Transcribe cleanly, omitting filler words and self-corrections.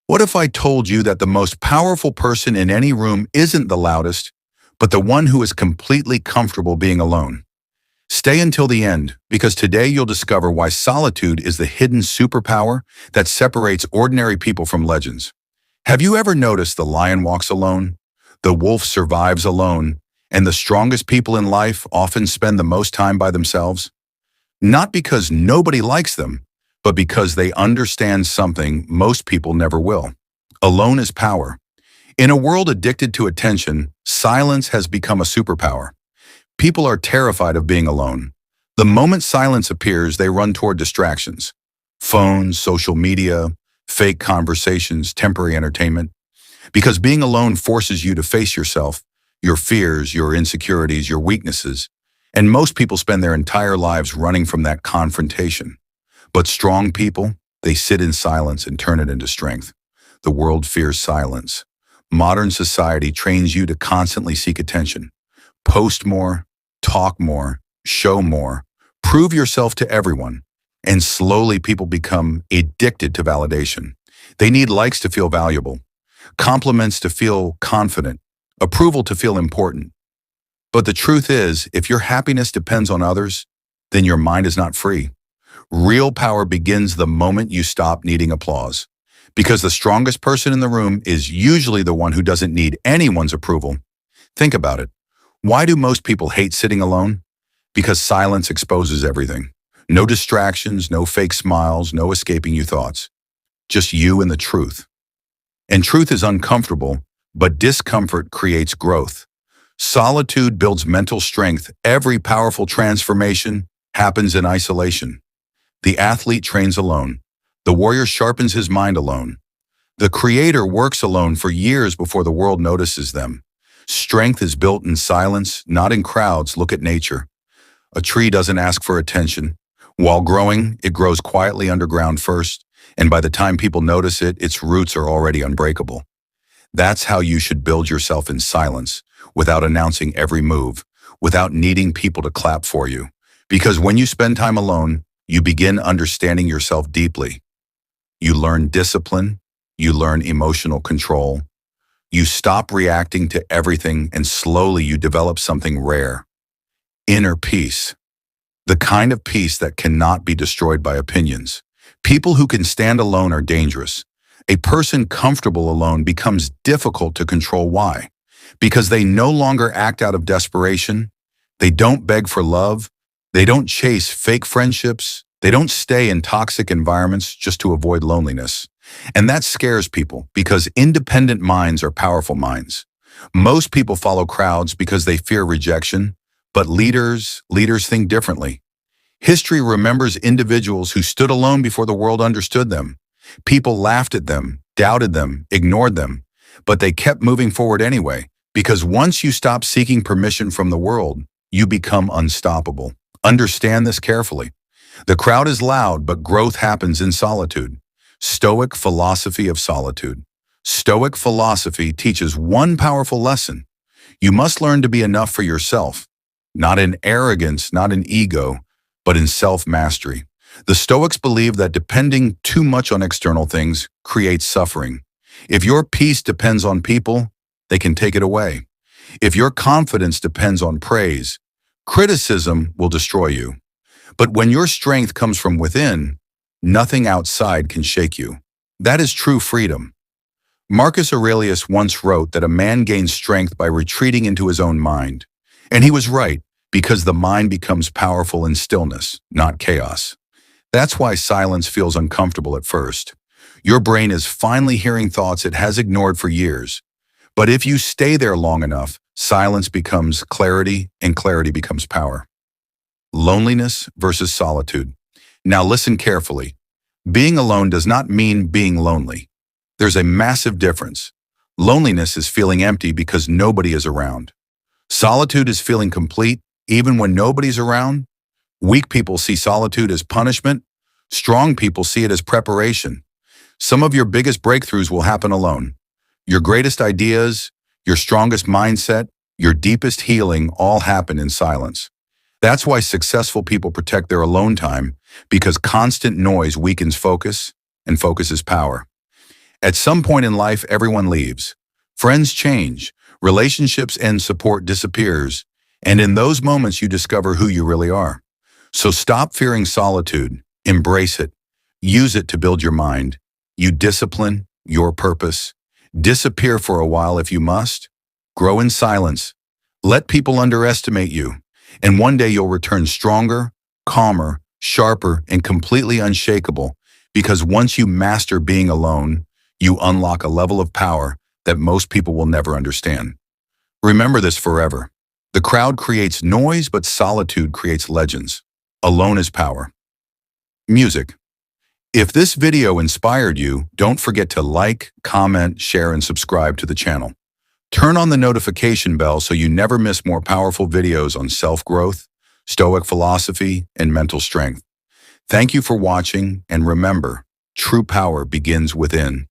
What if I told you that the most powerful person in any room isn't the loudest, but the one who is completely comfortable being alone? Stay until the end, because today you'll discover why solitude is the hidden superpower that separates ordinary people from legends. Have you ever noticed the lion walks alone, the wolf survives alone, and the strongest people in life often spend the most time by themselves? Not because nobody likes them, but because they understand something most people never will. Alone is power. In a world addicted to attention, silence has become a superpower. People are terrified of being alone. The moment silence appears, they run toward distractions. Phones, social media, fake conversations, temporary entertainment. Because being alone forces you to face yourself, your fears, your insecurities, your weaknesses. And most people spend their entire lives running from that confrontation. But strong people, they sit in silence and turn it into strength. The world fears silence. Modern society trains you to constantly seek attention. Post more, talk more, show more, prove yourself to everyone. And slowly people become addicted to validation. They need likes to feel valuable, compliments to feel confident, approval to feel important. But the truth is, if your happiness depends on others, then your mind is not free. Real power begins the moment you stop needing applause. Because the strongest person in the room is usually the one who doesn't need anyone's approval. Think about it. Why do most people hate sitting alone? Because silence exposes everything. No distractions, no fake smiles, no escaping your thoughts. Just you and the truth. And truth is uncomfortable, but discomfort creates growth. Solitude builds mental strength. Every powerful transformation happens in isolation. The athlete trains alone. The warrior sharpens his mind alone. The creator works alone for years before the world notices them. Strength is built in silence, not in crowds. Look at nature. A tree doesn't ask for attention. While growing, it grows quietly underground first, and by the time people notice it, its roots are already unbreakable. That's how you should build yourself in silence, without announcing every move, without needing people to clap for you. Because when you spend time alone, you begin understanding yourself deeply. You learn discipline, you learn emotional control, you stop reacting to everything, and slowly you develop something rare. Inner peace. The kind of peace that cannot be destroyed by opinions. People who can stand alone are dangerous. A person comfortable alone becomes difficult to control. Why? Because they no longer act out of desperation. They don't beg for love. They don't chase fake friendships. They don't stay in toxic environments just to avoid loneliness. And that scares people because independent minds are powerful minds. Most people follow crowds because they fear rejection, but leaders think differently. History remembers individuals who stood alone before the world understood them. People laughed at them, doubted them, ignored them, but they kept moving forward anyway, because once you stop seeking permission from the world, you become unstoppable. Understand this carefully. The crowd is loud, but growth happens in solitude. Stoic Philosophy of Solitude. Stoic philosophy teaches one powerful lesson. You must learn to be enough for yourself, not in arrogance, not in ego, but in self-mastery. The Stoics believe that depending too much on external things creates suffering. If your peace depends on people, they can take it away. If your confidence depends on praise, criticism will destroy you. But when your strength comes from within, nothing outside can shake you. That is true freedom. Marcus Aurelius once wrote that a man gains strength by retreating into his own mind. And he was right, because the mind becomes powerful in stillness, not chaos. That's why silence feels uncomfortable at first. Your brain is finally hearing thoughts it has ignored for years. But if you stay there long enough, silence becomes clarity, and clarity becomes power. Loneliness versus solitude. Now listen carefully. Being alone does not mean being lonely. There's a massive difference. Loneliness is feeling empty because nobody is around. Solitude is feeling complete even when nobody's around. Weak people see solitude as punishment. Strong people see it as preparation. Some of your biggest breakthroughs will happen alone. Your greatest ideas, your strongest mindset, your deepest healing all happen in silence. That's why successful people protect their alone time, because constant noise weakens focus, and focus is power. At some point in life, everyone leaves. Friends change, relationships end, support disappears, and in those moments you discover who you really are. So stop fearing solitude, embrace it, use it to build your mind. You discipline your purpose. Disappear for a while if you must. Grow in silence. Let people underestimate you, and one day you'll return stronger, calmer, sharper, and completely unshakable, because once you master being alone, you unlock a level of power that most people will never understand. Remember this forever. The crowd creates noise, but solitude creates legends. Alone is power. Music. If this video inspired you, don't forget to like, comment, share, and subscribe to the channel. Turn on the notification bell so you never miss more powerful videos on self-growth, Stoic philosophy, and mental strength. Thank you for watching, and remember, true power begins within.